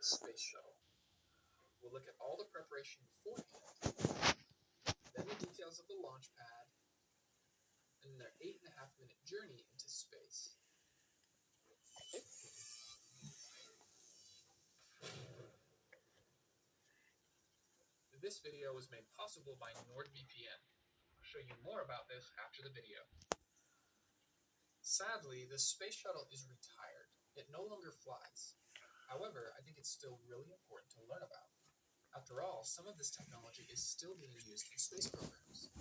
the space shuttle. We'll look at all the preparation beforehand, then the details of the launch pad, and their 8.5-minute journey into space. This video was made possible by NordVPN. I'll show you more about this after the video. Sadly, the space shuttle is retired. It no longer flies. However, I think it's still really important to learn about. After all, some of this technology is still being used in space programs.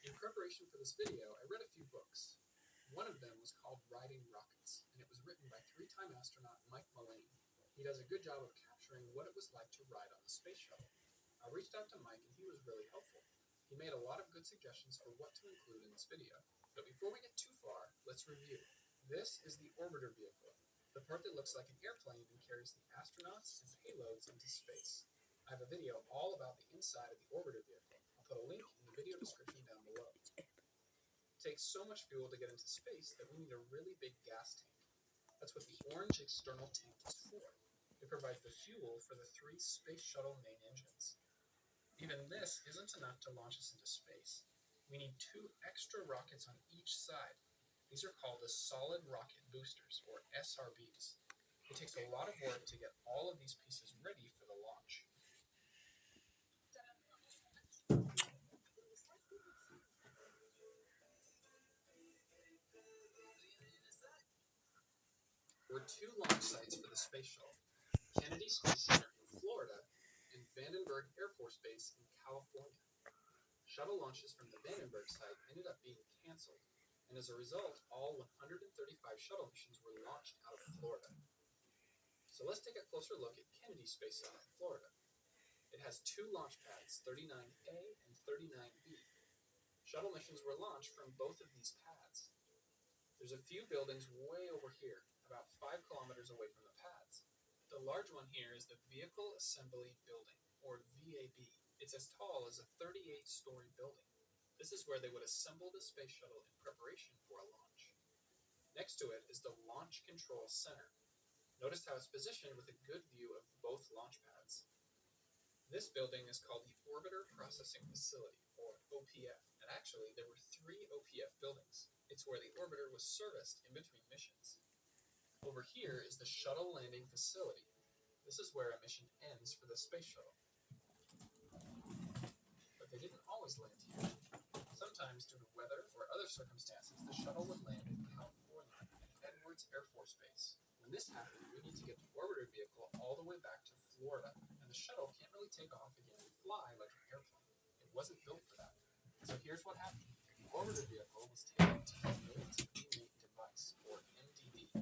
In preparation for this video, I read a few books. One of them was called Riding Rockets, and it was written by 3-time astronaut Mike Mullane. He does a good job of capturing what it was like to ride on the space shuttle. I reached out to Mike and he was really helpful. He made a lot of good suggestions for what to include in this video. But before we get too far, let's review. This is the orbiter vehicle, the part that looks like an airplane and carries the astronauts and payloads into space. I have a video all about the inside of the orbiter vehicle. I'll put a link in the video description down below. It takes so much fuel to get into space that we need a really big gas tank. That's what the orange external tank is for. It provides the fuel for the 3 space shuttle main engines. Even this isn't enough to launch us into space. We need 2 extra rockets on each side. These are called the solid rocket boosters, or SRBs. It takes a lot of work to get all of these pieces ready for the launch. There were 2 launch sites for the space shuttle: Kennedy Space Center in Florida and Vandenberg Air Force Base in California. Shuttle launches from the Vandenberg site ended up being canceled, and as a result, all 135 shuttle missions were launched out of Florida. So let's take a closer look at Kennedy Space Center in Florida. It has 2 launch pads, 39A and 39B. Shuttle missions were launched from both of these pads. There's a few buildings way over here, about 5 kilometers away from the pads. The large one here is the Vehicle Assembly Building, or VAB. It's as tall as a 38-story building. This is where they would assemble the space shuttle in preparation for a launch. Next to it is the Launch Control Center. Notice how it's positioned with a good view of both launch pads. This building is called the Orbiter Processing Facility, or OPF, and actually there were 3 OPF buildings. It's where the orbiter was serviced in between missions. Over here is the Shuttle Landing Facility. This is where a mission ends for the space shuttle. But they didn't always land here. Sometimes, due to weather or other circumstances, the shuttle would land in California at Edwards Air Force Base. When this happened, we need to get the orbiter vehicle all the way back to Florida, and the shuttle can't really take off again and fly like an airplane. It wasn't built for that. So here's what happened. The orbiter vehicle was taken to the Military Mate Device, or MDD,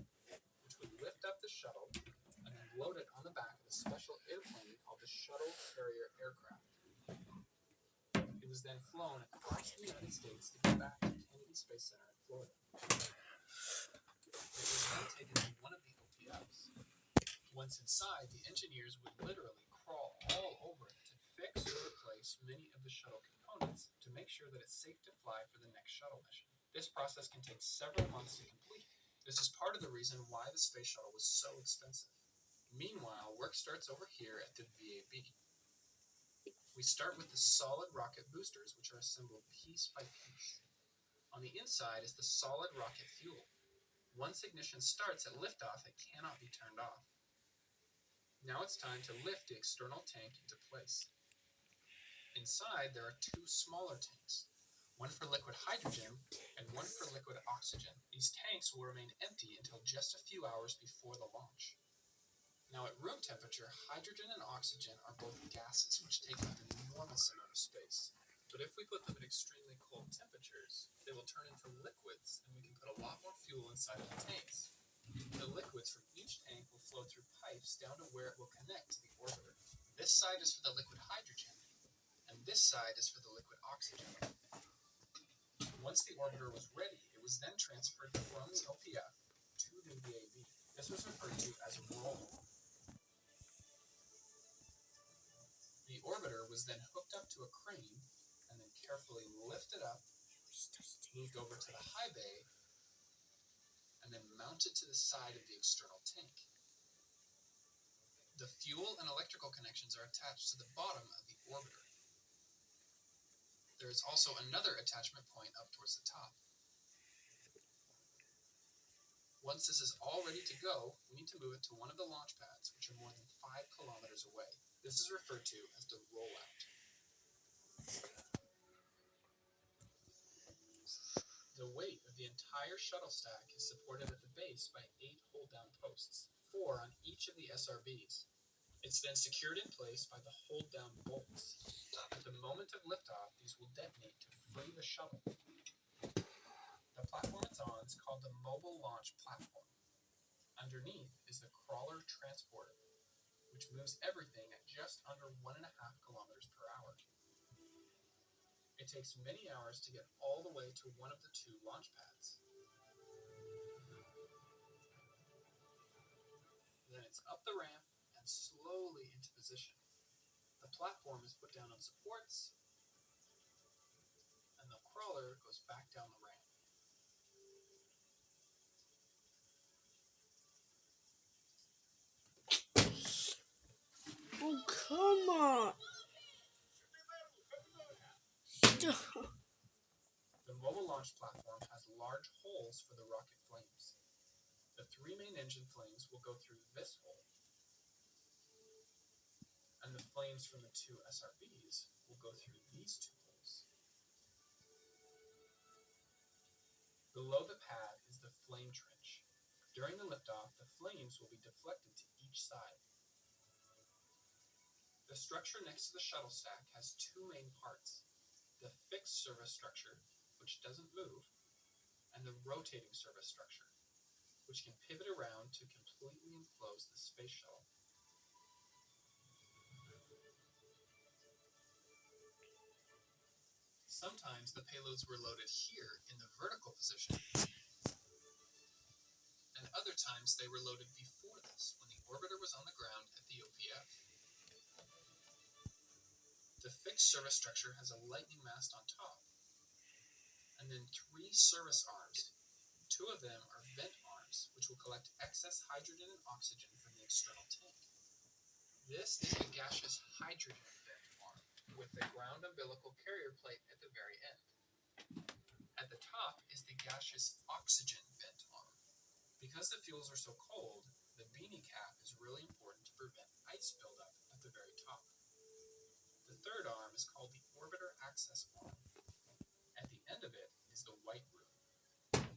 which would lift up the shuttle and then load it on the back of a special airplane called the Shuttle Carrier Aircraft. It was then flown across the United States to get back to Kennedy Space Center in Florida. It was then taken to one of the OPFs. Once inside, the engineers would literally crawl all over it to fix or replace many of the shuttle components to make sure that it's safe to fly for the next shuttle mission. This process can take several months to complete. This is part of the reason why the space shuttle was so expensive. Meanwhile, work starts over here at the VAB. We start with the solid rocket boosters, which are assembled piece by piece. On the inside is the solid rocket fuel. Once ignition starts at liftoff, it cannot be turned off. Now it's time to lift the external tank into place. Inside, there are 2 smaller tanks, one for liquid hydrogen and one for liquid oxygen. These tanks will remain empty until just a few hours before the launch. Now at room temperature, hydrogen and oxygen are both gases which take up an enormous amount of space. But if we put them at extremely cold temperatures, they will turn into liquids and we can put a lot more fuel inside of the tanks. The liquids from each tank will flow through pipes down to where it will connect to the orbiter. This side is for the liquid hydrogen, and this side is for the liquid oxygen. Once the orbiter was ready, it was then transferred from the OPF to the VAB. This was referred to as roll. The orbiter was then hooked up to a crane and then carefully lifted up, moved over to the high bay, and then mounted to the side of the external tank. The fuel and electrical connections are attached to the bottom of the orbiter. There is also another attachment point up towards the top. Once this is all ready to go, we need to move it to one of the launch pads, which are more than 5 kilometers away. This is referred to as the rollout. The weight of the entire shuttle stack is supported at the base by 8 hold-down posts, 4 on each of the SRBs. It's then secured in place by the hold-down bolts. At the moment of liftoff, these will detonate to free the shuttle. The platform it's on is called the Mobile Launch Platform. Underneath is the crawler transporter, which moves everything at just under 1.5 kilometers per hour. It takes many hours to get all the way to one of the 2 launch pads. Then it's up the ramp and slowly into position. The platform is put down on supports, and the crawler goes back down the ramp. Oh, come on. Stop. The Mobile Launch Platform has large holes for the rocket flames. The 3 main engine flames will go through this hole, and the flames from the 2 SRBs will go through these 2 holes. Below the pad is the flame trench. During the liftoff, the flames will be deflected to each side. The structure next to the shuttle stack has 2 main parts: the fixed service structure, which doesn't move, and the rotating service structure, which can pivot around to completely enclose the space shuttle. Sometimes the payloads were loaded here in the vertical position, and other times they were loaded before this, when the orbiter was on the ground at the OPF. The fixed service structure has a lightning mast on top, and then 3 service arms. 2 of them are vent arms, which will collect excess hydrogen and oxygen from the external tank. This is the gaseous hydrogen vent arm, with the ground umbilical carrier plate at the very end. At the top is the gaseous oxygen vent arm. Because the fuels are so cold, the beanie cap is really important to prevent ice buildup at the very top. The third arm is called the orbiter access arm. At the end of it is the white room.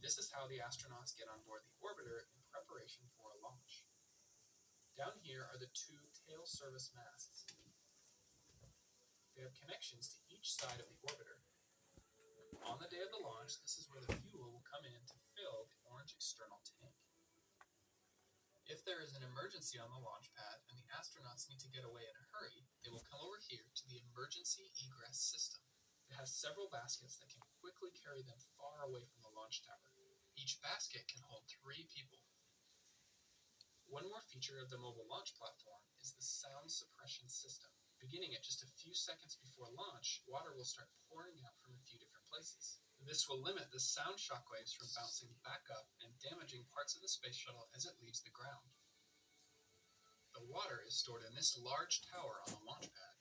This is how the astronauts get on board the orbiter in preparation for a launch. Down here are the 2 tail service masts. They have connections to each side of the orbiter. On the day of the launch, this is where the fuel will come in to fill the orange external tank. If there is an emergency on the launch pad and the astronauts need to get away in a hurry, they will come over here to the emergency egress system. It has several baskets that can quickly carry them far away from the launch tower. Each basket can hold 3 people. One more feature of the Mobile Launch Platform is the sound suppression system. Beginning at just a few seconds before launch, water will start pouring out from a few different places. This will limit the sound shockwaves from bouncing back up and damaging parts of the space shuttle as it leaves the ground. The water is stored in this large tower on the launch pad.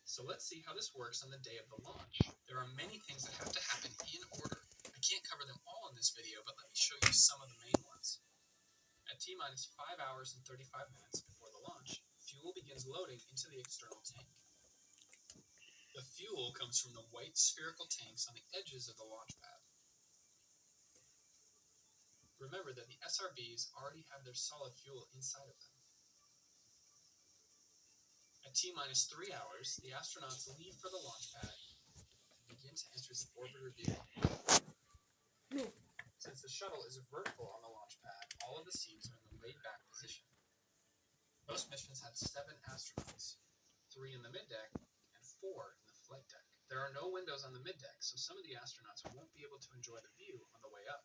So let's see how this works on the day of the launch. There are many things that have to happen in order. I can't cover them all in this video, but let me show you some of the main ones. At T-minus 5 hours and 35 minutes before the launch, fuel begins loading into the external tank. The fuel comes from the white spherical tanks on the edges of the launch pad. Remember that the SRBs already have their solid fuel inside of them. At T-minus 3 hours, the astronauts leave for the launch pad and begin to enter the orbiter vehicle. Since the shuttle is vertical on the launch pad, all of the seats are in the laid-back position. Most missions had 7 astronauts, 3 in the middeck and 4 in the flight deck. There are no windows on the middeck, so some of the astronauts won't be able to enjoy the view on the way up.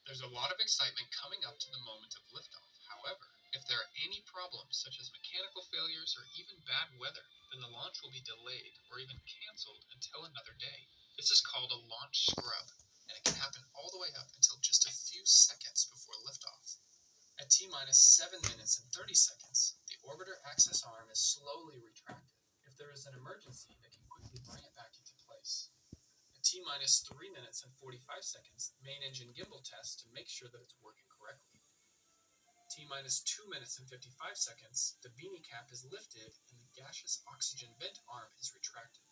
There's a lot of excitement coming up to the moment of liftoff. However, if there are any problems, such as mechanical failures or even bad weather, then the launch will be delayed or even canceled until another day. This is called a launch scrub, and it can happen all the way up until just a few seconds before liftoff. At T-minus 7 minutes and 30 seconds, the orbiter access arm is slowly retracted. If there is an emergency, they can quickly bring it back into place. At T-minus 3 minutes and 45 seconds, the main engine gimbal tests to make sure that it's working correctly. T-minus 2 minutes and 55 seconds, the beanie cap is lifted and the gaseous oxygen vent arm is retracted.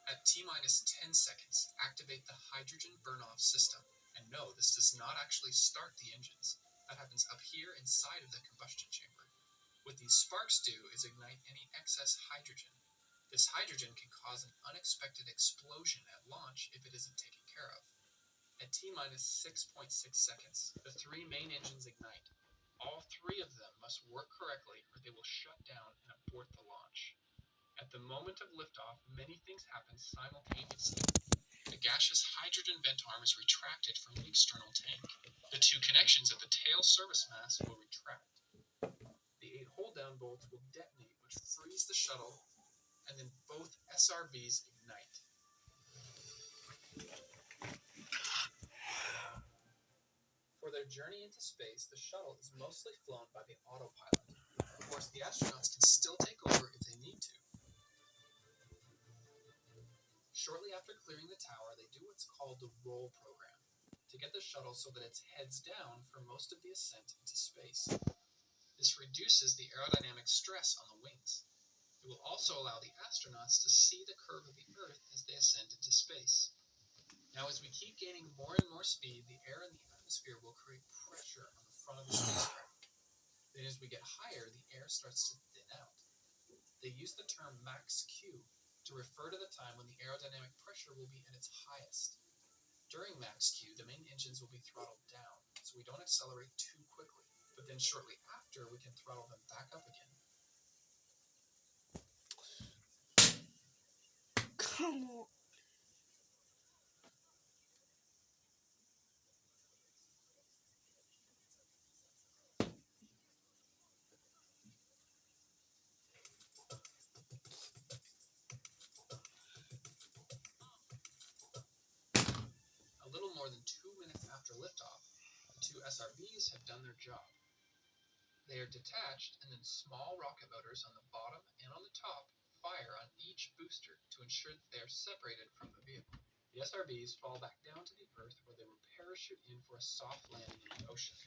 At T-minus 10 seconds, activate the hydrogen burn-off system. And no, this does not actually start the engines. That happens up here inside of the combustion chamber. What these sparks do is ignite any excess hydrogen. This hydrogen can cause an unexpected explosion at launch if it isn't taken care of. At T-minus 6.6 seconds, the 3 main engines ignite. All 3 of them must work correctly or they will shut down and abort the launch. At the moment of liftoff, many things happen simultaneously. The gaseous hydrogen vent arm is retracted from the external tank. The 2 connections at the tail service mast will retract. The 8 hold-down bolts will detonate, which frees the shuttle, and then both SRBs ignite. For their journey into space, the shuttle is mostly flown by the autopilot. Of course, the astronauts can still take over if they need to. Shortly after clearing the tower, they do what's called the roll program, to get the shuttle so that it's heads down for most of the ascent into space. This reduces the aerodynamic stress on the wings. It will also allow the astronauts to see the curve of the Earth as they ascend into space. Now, as we keep gaining more and more speed, the air in the atmosphere will create pressure on the front of the spacecraft. Then as we get higher, the air starts to thin out. They use the term max Q to refer to the time when the aerodynamic pressure will be at its highest. During max Q, the main engines will be throttled down, so we don't accelerate too quickly, but then shortly after, we can throttle them back up again. Come on. A little more than 2 minutes after liftoff, the 2 SRBs have done their job. They are detached, and then small rocket motors on the bottom and on the top fire on each booster to ensure that they are separated from the vehicle. The SRBs fall back down to the Earth where they will parachute in for a soft landing in the ocean.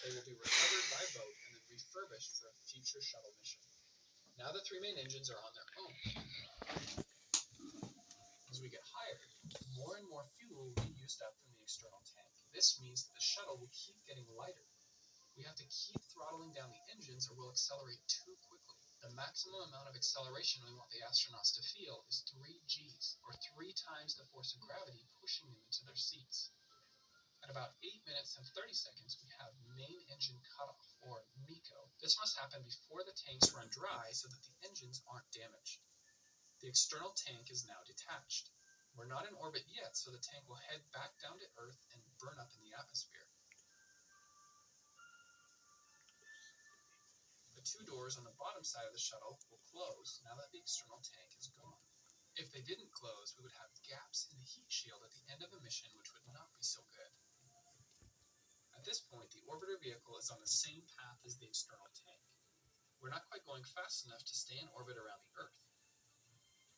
They will be recovered by boat and then refurbished for a future shuttle mission. Now the 3 main engines are on their own. As we get higher, more and more fuel will be used up from the external tank. This means that the shuttle will keep getting lighter. We have to keep throttling down the engines or we'll accelerate too quickly. The maximum amount of acceleration we want the astronauts to feel is 3 Gs, or 3 times the force of gravity pushing them into their seats. At about 8 minutes and 30 seconds, we have main engine cutoff, or MECO. This must happen before the tanks run dry so that the engines aren't damaged. The external tank is now detached. We're not in orbit yet, so the tank will head back down to Earth and burn up in the atmosphere. The 2 doors on the bottom side of the shuttle will close now that the external tank is gone. If they didn't close, we would have gaps in the heat shield at the end of a mission, which would not be so good. At this point, the orbiter vehicle is on the same path as the external tank. We're not quite going fast enough to stay in orbit around the Earth.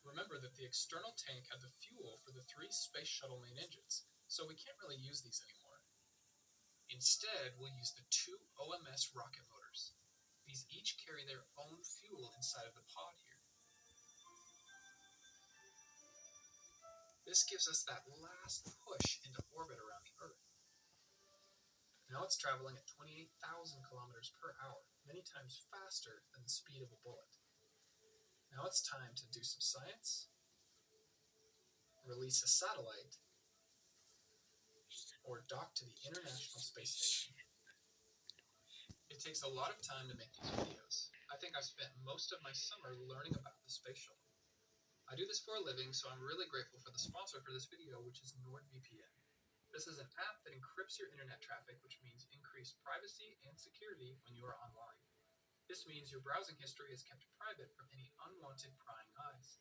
Remember that the external tank had the fuel for the 3 space shuttle main engines, so we can't really use these anymore. Instead, we'll use the 2 OMS rocket motors. These each carry their own fuel inside of the pod here. This gives us that last push into orbit around the Earth. Now it's traveling at 28,000 kilometers per hour, many times faster than the speed of a bullet. Now it's time to do some science, release a satellite, or dock to the International Space Station. It takes a lot of time to make these videos. I think I've spent most of my summer learning about the space shuttle. I do this for a living, so I'm really grateful for the sponsor for this video, which is NordVPN. This is an app that encrypts your internet traffic, which means increased privacy and security when you are online. This means your browsing history is kept private from any unwanted prying eyes.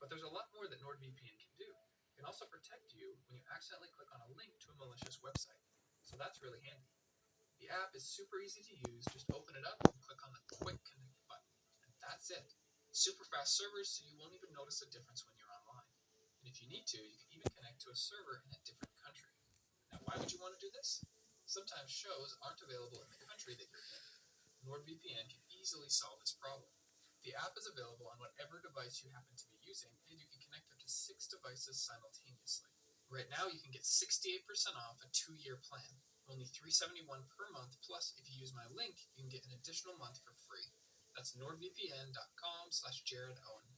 But there's a lot more that NordVPN can do. It can also protect you when you accidentally click on a link to a malicious website. So that's really handy. The app is super easy to use. Just open it up and click on the Quick Connect button. And that's it. Super fast servers, so you won't even notice a difference when you're online. And if you need to, you can even connect to a server in a different country. Now, why would you want to do this? Sometimes shows aren't available in the country that you're in. NordVPN can easily solve this problem. The app is available on whatever device you happen to be using, and you can connect up to 6 devices simultaneously. Right now, you can get 68% off a 2-year plan, only $371 per month, plus if you use my link, you can get an additional month for free. That's nordvpn.com/JaredOwen.